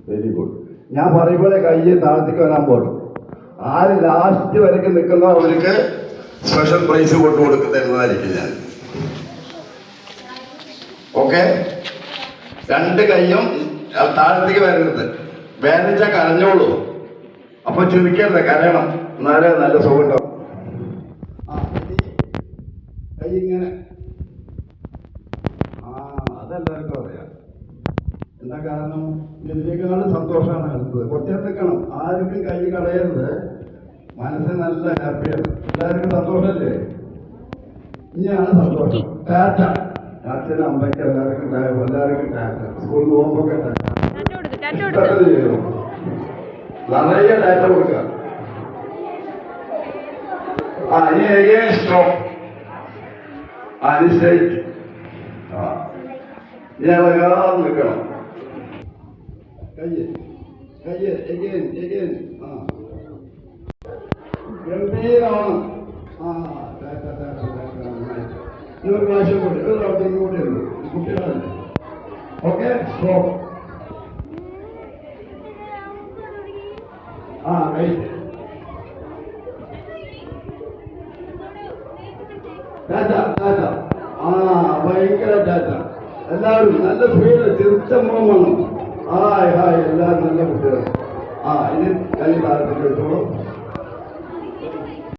Very good. ഞാൻ പറയുമ്പോഴേ കയ്യെ താഴത്തേക്ക് വരാൻ പോകും. ആര് ലാസ്റ്റ് വരയ്ക്ക് നിൽക്കുന്നോ അവർക്ക് സ്പെഷ്യൽ പ്രൈസ് കൊടുക്കുന്നതായിരിക്കും ഞാൻ. ഓക്കെ, രണ്ട് കയ്യും താഴത്തേക്ക് വരരുത്. വേദനിച്ച കരഞ്ഞോളൂ. അപ്പൊ ചുരുക്കരുത്, കരയണം. എന്നാലേ നല്ല സുഖം ഉണ്ടാവും. കൈ ഇങ്ങനെ, അതെല്ലാവർക്കും അറിയാം. എന്താ കാരണം? ഇതിനേക്കാളും സന്തോഷമാണ് അടുത്തത്. കുറച്ചേരം നിൽക്കണം. ആർക്കും കൈ കളയരുത്. മനസ്സിന് നല്ല ഹാപ്പിയാണ്. എല്ലാവർക്കും സന്തോഷമല്ലേ? ഇനിയാണ് സന്തോഷം. ടാറ്റ. അച്ഛനും അമ്മയ്ക്ക് എല്ലാവർക്കും ടാറ്റ. സ്കൂളിൽ പോകുമ്പോഴൊക്കെ നിറയെ ഡാറ്റ കൊടുക്കുക. ഇനി എഗെയിൻ സ്റ്റോപ്പ്. സ്റ്റേറ്റ്. ഇനി ഇളകാതെ നിൽക്കണം. കയ്യ് കയ്യ് എഗെയിൻ എഗെയിൻ. ഗംഭീരമാണ്. ടാറ്റ ടാറ്റ ടാറ്റ. ഇനി ഒരു പ്രാവശ്യം കൂടി, ഒരു പ്രാവശ്യം കൂടെ ഉള്ളൂ. കുട്ടികളല്ലേ. Okay, stop. Tata tata. ഭയങ്കര ടാറ്റ. എല്ലാവരും നല്ല സ്പീഡ്, ചെറുത്ത മുഖമാണ്. Hi hi. എല്ലാവരും നല്ല കുട്ടികൾ. ഇനി കൈ താഴത്തേക്ക് വെച്ചോളൂ.